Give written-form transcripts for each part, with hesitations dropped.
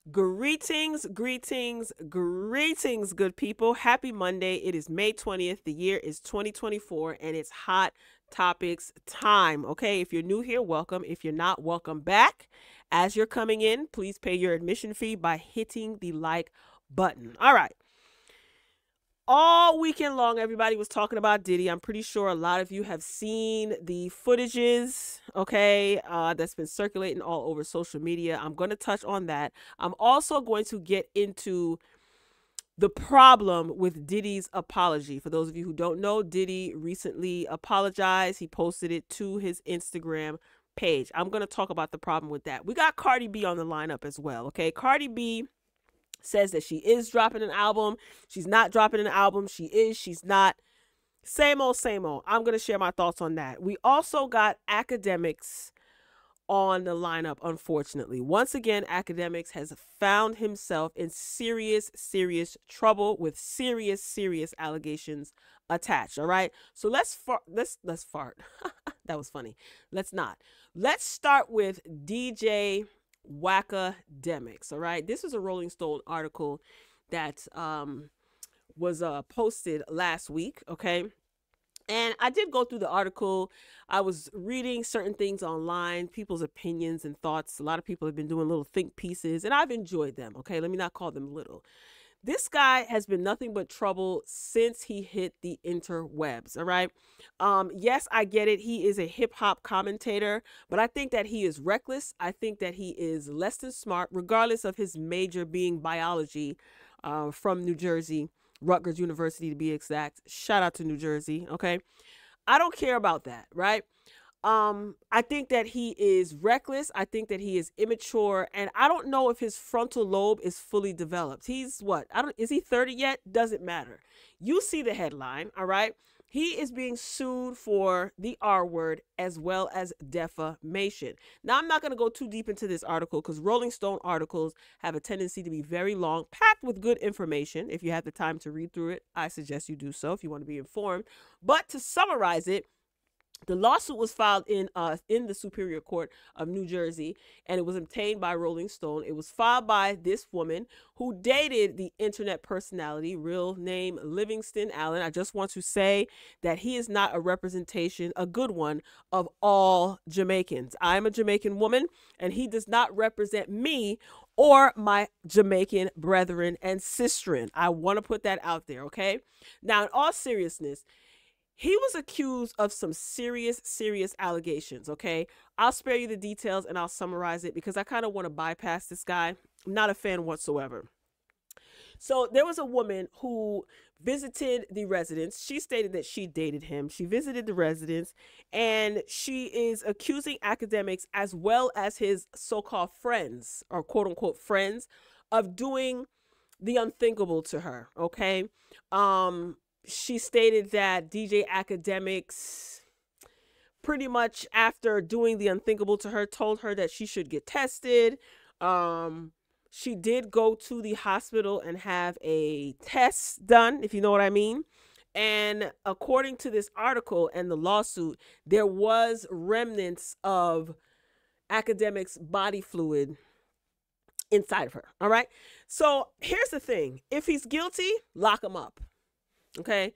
Greetings, greetings, greetings, good people. Happy Monday. It is May 20th. The year is 2024 and it's hot topics time. Okay, if you're new here, welcome. If you're not, welcome back. As you're coming in, please pay your admission fee by hitting the like button. All right. All weekend long, everybody was talking about Diddy. I'm pretty sure a lot of you have seen the footages, okay, that's been circulating all over social media. I'm going to touch on that. I'm also going to get into the problem with Diddy's apology. For those of you who don't know, Diddy recently apologized. He posted it to his Instagram page. I'm going to talk about the problem with that. We got Cardi B on the lineup as well, okay? Cardi B says that she is dropping an album. She's not dropping an album. She is. She's not. Same old, same old. I'm going to share my thoughts on that. We also got Akademiks on the lineup, unfortunately. Once again, Akademiks has found himself in serious, serious trouble with serious, serious allegations attached. All right. So let's fart. That was funny. Let's not. Let's start with DJ Akademiks. All right, this is a Rolling Stone article that was posted last week. Okay, and I did go through the article. I was reading certain things online, people's opinions and thoughts. A lot of people have been doing little think pieces, and I've enjoyed them. Okay, let me not call them little. This guy has been nothing but trouble since he hit the interwebs. All right. Yes, I get it. He is a hip hop commentator, but I think that he is reckless. I think that he is less than smart, regardless of his major being biology, from New Jersey, Rutgers University to be exact. Shout out to New Jersey. Okay. I don't care about that. Right. I think that he is reckless. I think that he is immature, and I don't know if his frontal lobe is fully developed. He's what? Is he 30 yet? Doesn't matter. You see the headline, all right? He is being sued for the R word as well as defamation. Now, I'm not going to go too deep into this article because Rolling Stone articles have a tendency to be very long, packed with good information. If you have the time to read through it, I suggest you do so if you want to be informed. But to summarize it, the lawsuit was filed in the Superior Court of New Jersey, and it was obtained by Rolling Stone. It was filed by this woman who dated the internet personality, real name Livingston Allen. I just want to say that he is not a representation, a good one, of all Jamaicans. I'm a Jamaican woman, and he does not represent me or my Jamaican brethren and sisterin. I want to put that out there, okay? Now, in all seriousness, he was accused of some serious, serious allegations, okay? I'll spare you the details and I'll summarize it because I kind of want to bypass this guy. I'm not a fan whatsoever. So there was a woman who visited the residence. She stated that she dated him. She visited the residence and she is accusing Akademiks as well as his so-called friends or quote unquote friends of doing the unthinkable to her, okay? She stated that DJ Akademiks pretty much after doing the unthinkable to her told her that she should get tested. She did go to the hospital and have a test done, if you know what I mean. And according to this article and the lawsuit, there was remnants of Akademiks' body fluid inside of her. All right. So here's the thing. If he's guilty, lock him up. Okay.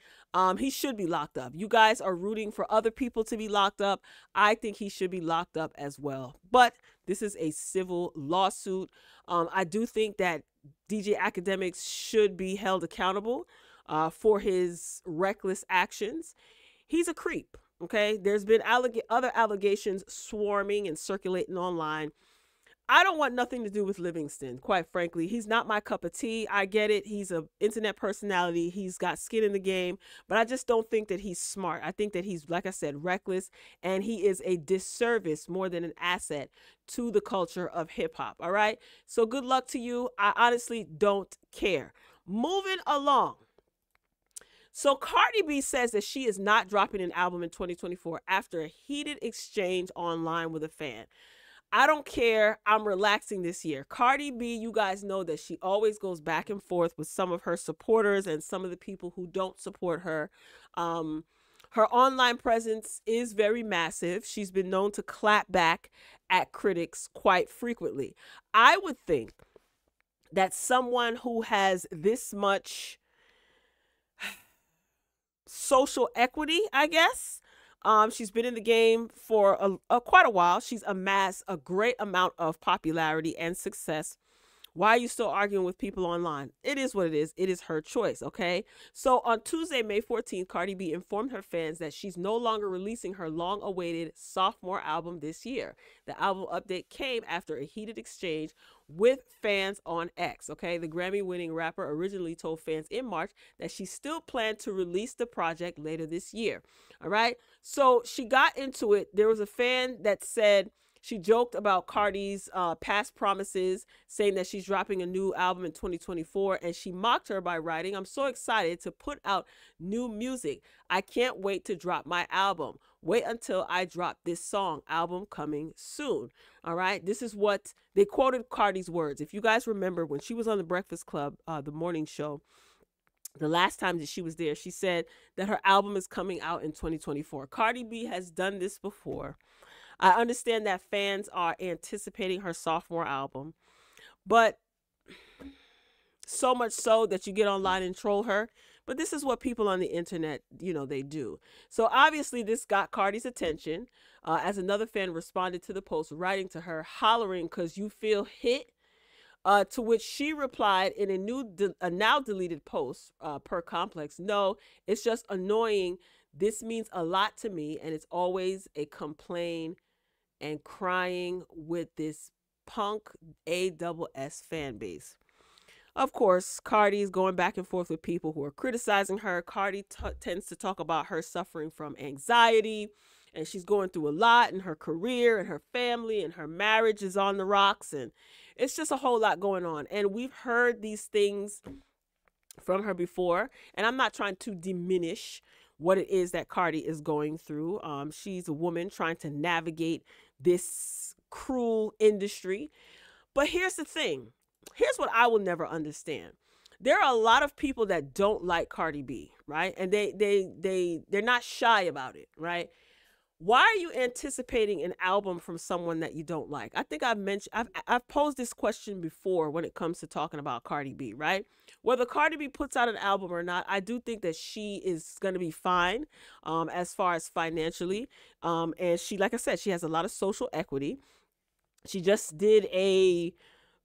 He should be locked up. You guys are rooting for other people to be locked up. I think he should be locked up as well. But this is a civil lawsuit. I do think that DJ Akademiks should be held accountable for his reckless actions. He's a creep. Okay. There's been other allegations swarming and circulating online. I don't want nothing to do with Livingston, quite frankly. He's not my cup of tea. I get it. He's an internet personality. He's got skin in the game, but I just don't think that he's smart. I think that he's, like I said, reckless, and he is a disservice more than an asset to the culture of hip hop. All right. So good luck to you. I honestly don't care. Moving along. So Cardi B says that she is not dropping an album in 2024 after a heated exchange online with a fan. I don't care. I'm relaxing this year. Cardi B, you guys know that she always goes back and forth with some of her supporters and some of the people who don't support her. Her online presence is very massive. She's been known to clap back at critics quite frequently. I would think that someone who has this much social equity, I guess. She's been in the game for quite a while. She's amassed a great amount of popularity and success. Why are you still arguing with people online? It is what it is. It is her choice, okay? So on Tuesday, May 14th, Cardi B informed her fans that she's no longer releasing her long-awaited sophomore album this year. The album update came after a heated exchange with fans on X, okay? The Grammy-winning rapper originally told fans in March that she still planned to release the project later this year, all right? So she got into it. There was a fan that said, she joked about Cardi's past promises, saying that she's dropping a new album in 2024, and she mocked her by writing, "I'm so excited to put out new music. I can't wait to drop my album. Wait until I drop this song. Album coming soon." All right. This is what they quoted Cardi's words. If you guys remember when she was on the Breakfast Club, the morning show, the last time that she was there, she said that her album is coming out in 2024. Cardi B has done this before. I understand that fans are anticipating her sophomore album, but so much so that you get online and troll her. But this is what people on the internet, they do. So obviously this got Cardi's attention, as another fan responded to the post, writing to her, hollering, "'Cause you feel hit?" To which she replied in a now deleted post, per Complex, "No, it's just annoying. This means a lot to me, and it's always a complaint and crying with this punk ASS fan base." Of course, Cardi's going back and forth with people who are criticizing her. Cardi tends to talk about her suffering from anxiety, and she's going through a lot in her career and her family, and her marriage is on the rocks, and it's just a whole lot going on. And we've heard these things from her before, and I'm not trying to diminish what it is that Cardi is going through. She's a woman trying to navigate this cruel industry. But here's the thing. Here's what I will never understand. There are a lot of people that don't like Cardi B, right? And they're not shy about it, right? Why are you anticipating an album from someone that you don't like? I think I've posed this question before when it comes to talking about Cardi B, right? Whether Cardi B puts out an album or not, I do think that she is going to be fine, as far as financially. And she, like I said, she has a lot of social equity. She just did a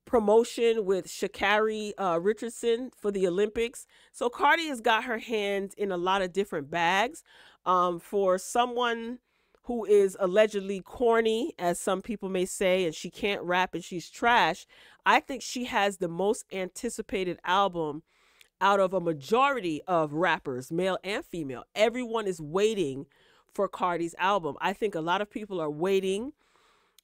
promotion with Sha'Carri Richardson for the Olympics. So Cardi has got her hands in a lot of different bags. For someone who is allegedly corny, as some people may say, and she can't rap and she's trash, I think she has the most anticipated album out of a majority of rappers, male and female. Everyone is waiting for Cardi's album. I think a lot of people are waiting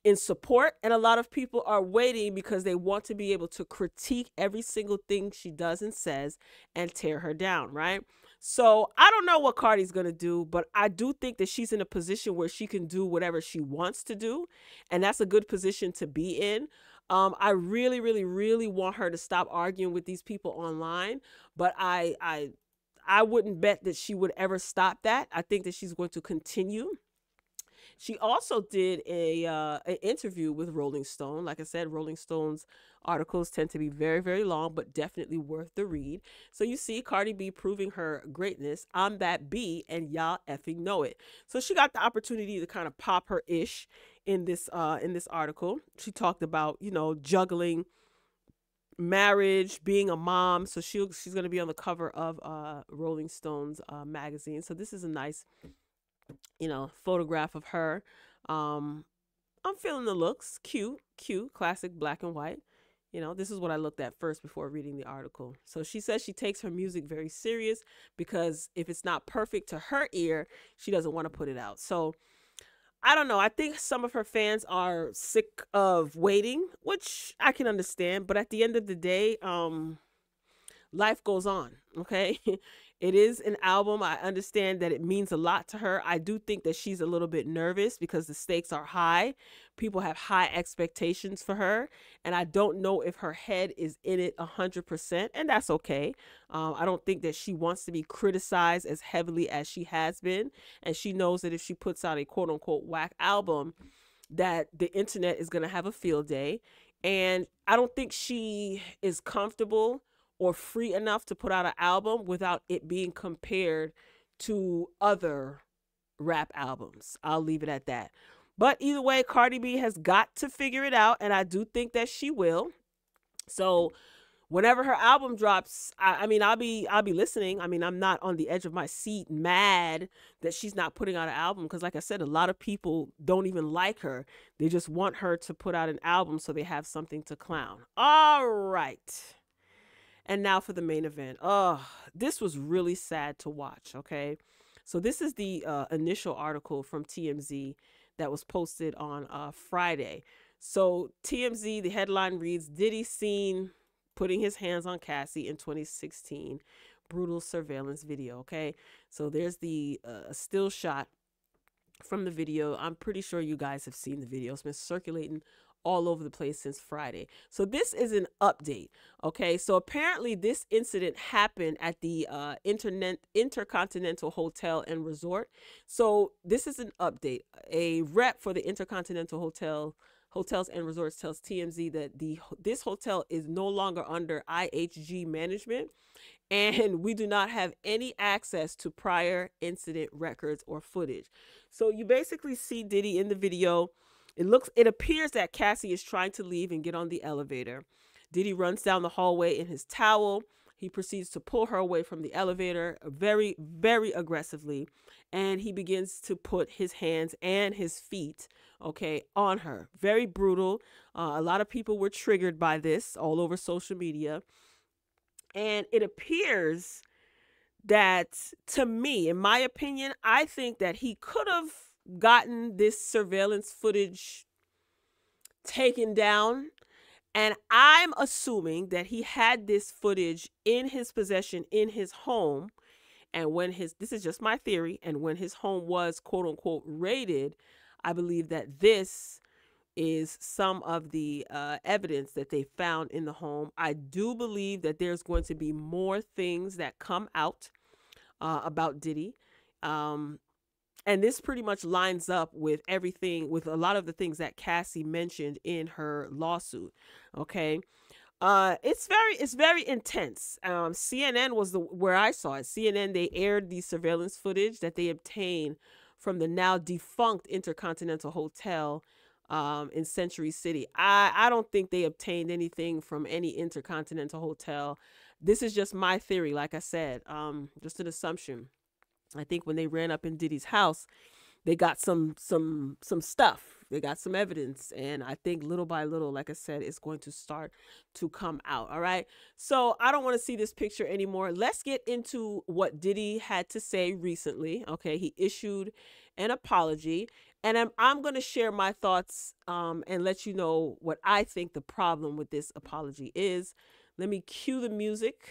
in support, and a lot of people are waiting because they want to be able to critique every single thing she does and says and tear her down, right? So I don't know what Cardi's going to do, but I do think that she's in a position where she can do whatever she wants to do, and that's a good position to be in. I really, really, really want her to stop arguing with these people online, but I wouldn't bet that she would ever stop that. I think that she's going to continue. She also did an interview with Rolling Stone. Like I said, Rolling Stone's articles tend to be very, very long, but definitely worth the read. So you see Cardi B proving her greatness. I'm that B, and y'all effing know it. So she got the opportunity to kind of pop her ish in this article. She talked about, juggling marriage, being a mom. So she's going to be on the cover of Rolling Stone's magazine. So this is a nice photograph of her. I'm feeling the looks. Cute, classic black and white. This is what I looked at first before reading the article. So she says she takes her music very serious because if it's not perfect to her ear, she doesn't want to put it out. So I don't know. I think some of her fans are sick of waiting, which I can understand. But at the end of the day, life goes on, okay? It is an album. I understand that it means a lot to her. I do think that she's a little bit nervous because the stakes are high. People have high expectations for her, and I don't know if her head is in it 100%, and that's okay. I don't think that she wants to be criticized as heavily as she has been, and she knows that if she puts out a quote-unquote whack album, that the internet is going to have a field day. And I don't think she is comfortable or free enough to put out an album without it being compared to other rap albums. I'll leave it at that. But either way, Cardi B has got to figure it out, and I do think that she will. So whenever her album drops, I mean, I'll be listening. I mean, I'm not on the edge of my seat mad that she's not putting out an album, because like I said, a lot of people don't even like her. They just want her to put out an album so they have something to clown. All right. And now for the main event. Oh, this was really sad to watch, okay? So this is the initial article from TMZ that was posted on Friday. So TMZ, the headline reads, Diddy seen putting his hands on Cassie in 2016. Brutal surveillance video, okay? So there's the still shot from the video. I'm pretty sure you guys have seen the video. It's been circulating all over the place since Friday. So this is an update, okay? So apparently this incident happened at the Intercontinental Hotel and Resort. So this is an update. A rep for the Intercontinental Hotels and Resorts tells TMZ that this hotel is no longer under IHG management, and we do not have any access to prior incident records or footage. So you basically see Diddy in the video. It appears that Cassie is trying to leave and get on the elevator. Diddy runs down the hallway in his towel. He proceeds to pull her away from the elevator very, very aggressively. And he begins to put his hands and his feet, okay, on her. Very brutal. A lot of people were triggered by this all over social media. And it appears that, to me, in my opinion, I think that he could have gotten this surveillance footage taken down, and I'm assuming that he had this footage in his possession in his home, and when this is just my theory, and when his home was quote unquote raided, I believe that this is some of the evidence that they found in the home. I do believe that there's going to be more things that come out about Diddy. And this pretty much lines up with everything, with a lot of the things that Cassie mentioned in her lawsuit. Okay. It's very intense. CNN was where I saw it. CNN, they aired the surveillance footage that they obtained from the now defunct Intercontinental Hotel in Century City. I don't think they obtained anything from any Intercontinental Hotel. This is just my theory. Like I said, just an assumption. I think when they ran up in Diddy's house, they got some stuff. They got some evidence. And I think little by little, like I said, it's going to start to come out. All right. So I don't want to see this picture anymore. Let's get into what Diddy had to say recently. Okay. He issued an apology, and I'm going to share my thoughts and let you know what I think the problem with this apology is. Let me cue the music.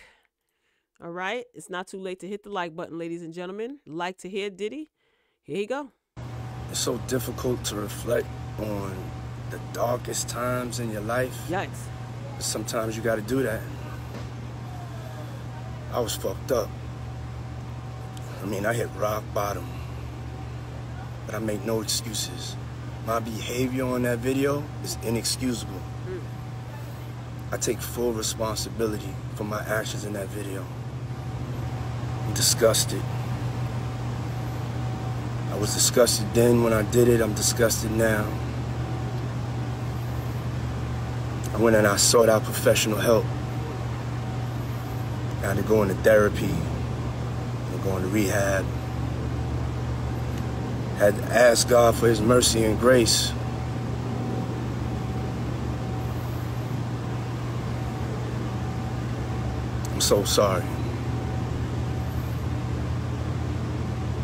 All right. It's not too late to hit the like button, ladies and gentlemen. Like to hear Diddy? Here you go. It's so difficult to reflect on the darkest times in your life. Yikes. Sometimes you got to do that. I was fucked up. I mean, I hit rock bottom. But I make no excuses. My behavior on that video is inexcusable. I take full responsibility for my actions in that video. I'm disgusted. I was disgusted then when I did it. I'm disgusted now. I went and I sought out professional help. I had to go into therapy, and go into rehab. Had to ask God for his mercy and grace. I'm so sorry.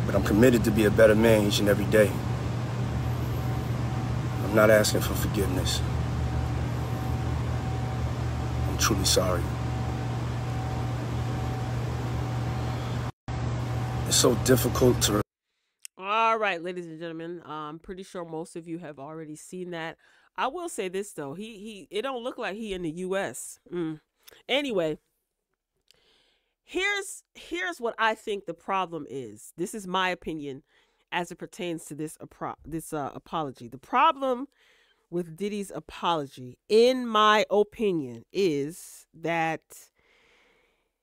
But I'm committed to be a better man each and every day. I'm not asking for forgiveness. I'm truly sorry. It's so difficult to... All right, ladies and gentlemen, I'm pretty sure most of you have already seen that. I will say this, though. It don't look like he in the U.S. Anyway, here's what I think the problem is. This is my opinion as it pertains to this apology. The problem with Diddy's apology, in my opinion, is that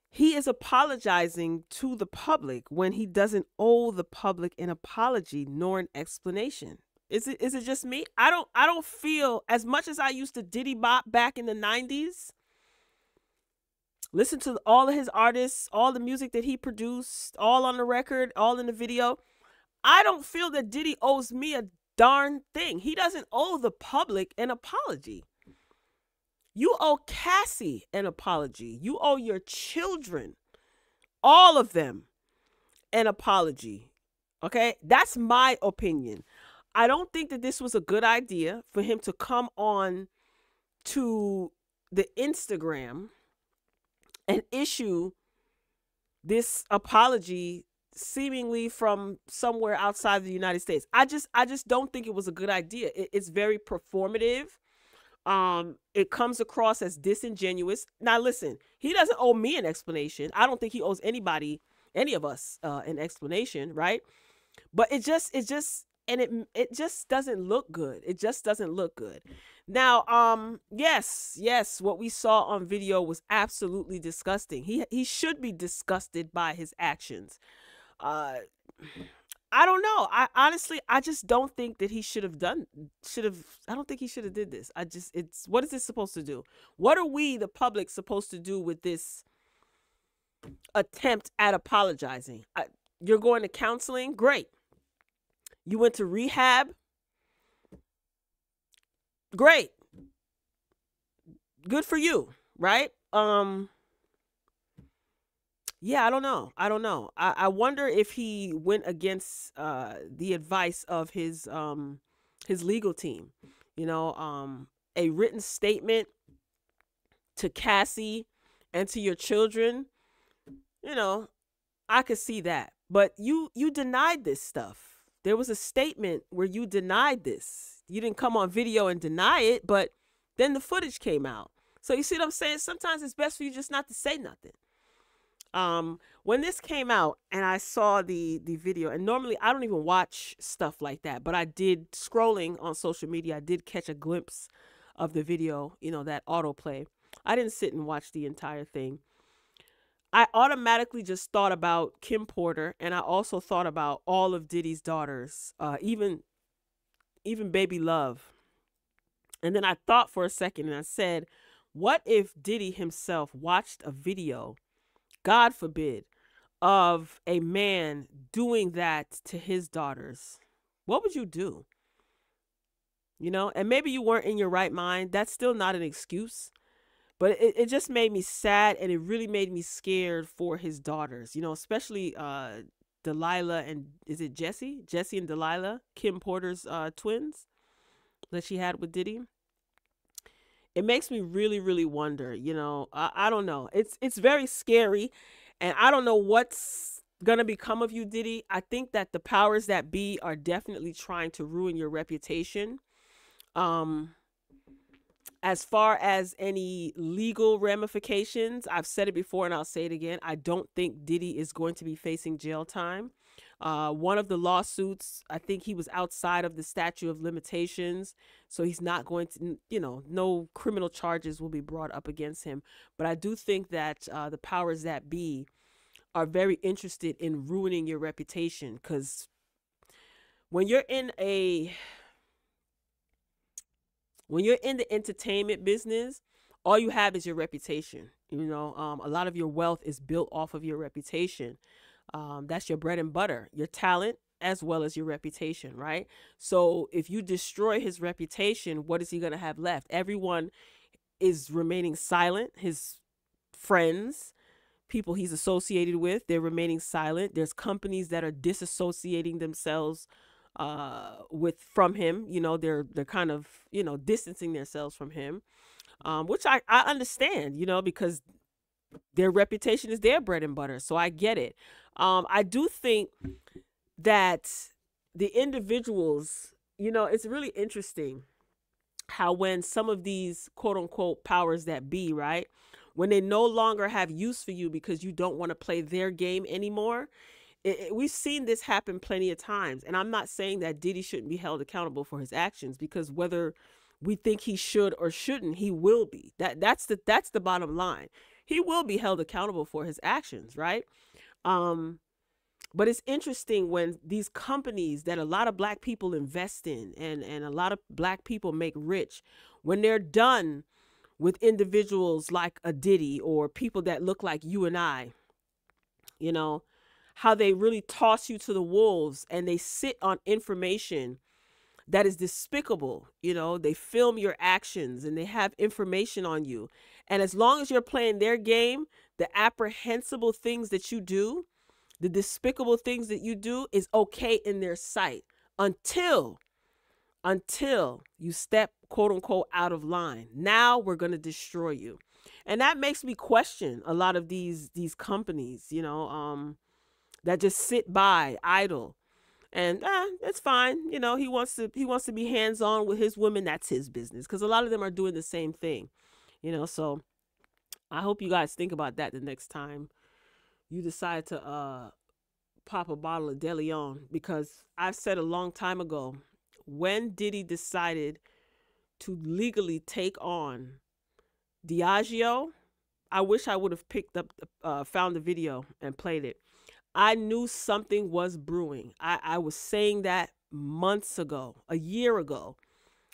he is apologizing to the public when he doesn't owe the public an apology nor an explanation. Is it just me? I don't feel, as much as I used to Diddy bop back in the 90s, listen to all of his artists, all the music that he produced, all on the record, all in the video. I don't feel that Diddy owes me a darn thing. He doesn't owe the public an apology. You owe Cassie an apology. You owe your children, all of them, an apology. Okay? That's my opinion. I don't think that this was a good idea for him to come on to the Instagram and issue this apology seemingly from somewhere outside the United States. I just don't think it was a good idea. It's very performative. It comes across as disingenuous. Now listen, he doesn't owe me an explanation. I don't think he owes anybody, any of us, an explanation, right? But it just doesn't look good. It just doesn't look good. Now, yes, what we saw on video was absolutely disgusting. He should be disgusted by his actions. I don't know. I just don't think that he I don't think he should have did this. What is this supposed to do? What are we, the public, supposed to do with this attempt at apologizing? You're going to counseling? Great. You went to rehab? Great. Good for you, right? Yeah, I don't know. I wonder if he went against the advice of his legal team. You know, a written statement to Cassie and to your children. You know, I could see that. But you denied this stuff. There was a statement where you denied this. You didn't come on video and deny it, but then the footage came out. So you see what I'm saying? Sometimes it's best for you just not to say nothing. When this came out and I saw the video, and normally I don't even watch stuff like that, but I did, scrolling on social media, I did catch a glimpse of the video, you know, that autoplay. I didn't sit and watch the entire thing. I automatically just thought about Kim Porter, and I also thought about all of Diddy's daughters, even Baby Love. And then I thought for a second and I said, what if Diddy himself watched a video, God forbid, of a man doing that to his daughters? What would you do? You know, and maybe you weren't in your right mind. That's still not an excuse. But it just made me sad, and it really made me scared for his daughters, you know, especially Delilah and, is it Jessie? Jessie and Delilah, Kim Porter's twins that she had with Diddy. It makes me really, really wonder, you know, I don't know. It's very scary, and I don't know what's going to become of you, Diddy. I think that the powers that be are definitely trying to ruin your reputation. As far as any legal ramifications, I've said it before and I'll say it again. I don't think Diddy is going to be facing jail time. One of the lawsuits, I think he was outside of the statute of limitations. So he's not going to, you know, no criminal charges will be brought up against him. But I do think that the powers that be are very interested in ruining your reputation, because when you're in the entertainment business, all you have is your reputation. You know, a lot of your wealth is built off of your reputation. That's your bread and butter, your talent, as well as your reputation, right? So if you destroy his reputation, what is he going to have left? Everyone is remaining silent. His friends, people he's associated with, they're remaining silent. There's companies that are disassociating themselves from him. You know, they're kind of, you know, distancing themselves from him, which I understand, you know, because their reputation is their bread and butter. So I get it. I do think that the individuals, you know, it's really interesting how when some of these quote unquote powers that be, right, when they no longer have use for you because you don't want to play their game anymore. We've seen this happen plenty of times. And I'm not saying that Diddy shouldn't be held accountable for his actions, because whether we think he should or shouldn't, he will be. That's the bottom line. He will be held accountable for his actions, right? Um, but it's interesting when these companies that a lot of black people invest in and a lot of black people make rich, when they're done with individuals like a Diddy or people that look like you and I, you know, how they really toss you to the wolves and they sit on information that is despicable. You know, they film your actions and they have information on you. And as long as you're playing their game, the apprehensible things that you do, the despicable things that you do is okay in their sight until you step, quote unquote, out of line. Now we're going to destroy you. And that makes me question a lot of these companies, you know, that just sit by idle. And it's fine. You know, he wants to be hands-on with his women. That's his business, because a lot of them are doing the same thing, you know. So I hope you guys think about that the next time you decide to pop a bottle of De Leon, because I've said a long time ago, when Diddy decided to legally take on Diageo, I wish I would have picked up, found the video and played it. I knew something was brewing. I was saying that months ago, a year ago.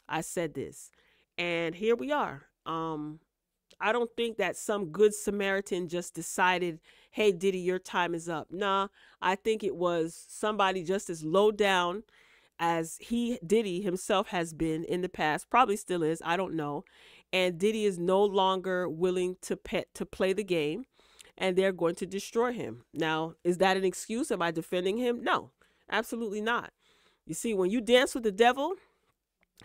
I said this, and here we are. I don't think that some good Samaritan just decided, hey, Diddy, your time is up. Nah, I think it was somebody just as low down as Diddy himself has been in the past, probably still is, I don't know. And Diddy is no longer willing to play the game, and they're going to destroy him. Now, is that an excuse? Am I defending him? No, absolutely not. You see, when you dance with the devil,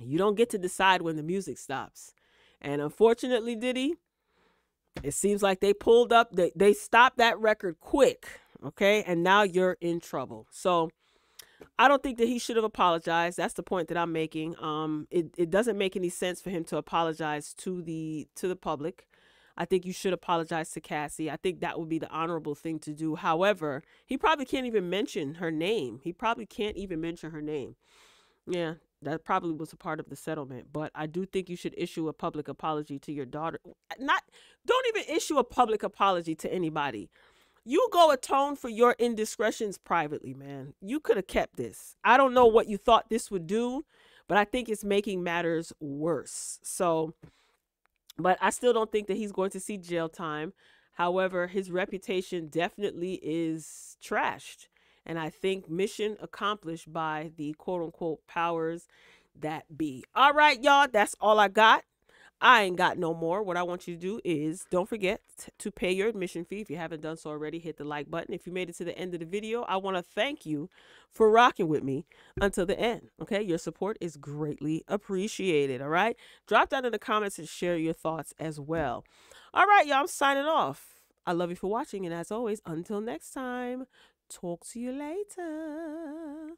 you don't get to decide when the music stops. And unfortunately, Diddy, it seems like they pulled up, they stopped that record quick, okay? And now you're in trouble. So I don't think that he should have apologized. That's the point that I'm making. It doesn't make any sense for him to apologize to the public. I think you should apologize to Cassie. I think that would be the honorable thing to do. However, he probably can't even mention her name. Yeah, that probably was a part of the settlement. But I do think you should issue a public apology to your daughter. Don't even issue a public apology to anybody. You go atone for your indiscretions privately, man. You could have kept this. I don't know what you thought this would do, but I think it's making matters worse. So, but I still don't think that he's going to see jail time. However, his reputation definitely is trashed. And I think mission accomplished by the quote unquote powers that be. All right, y'all, that's all I got. I ain't got no more. What I want you to do is don't forget to pay your admission fee. If you haven't done so already, hit the like button. If you made it to the end of the video, I want to thank you for rocking with me until the end. Okay, your support is greatly appreciated. All right, drop down in the comments and share your thoughts as well. All right, y'all, I'm signing off. I love you for watching, and as always, until next time, talk to you later.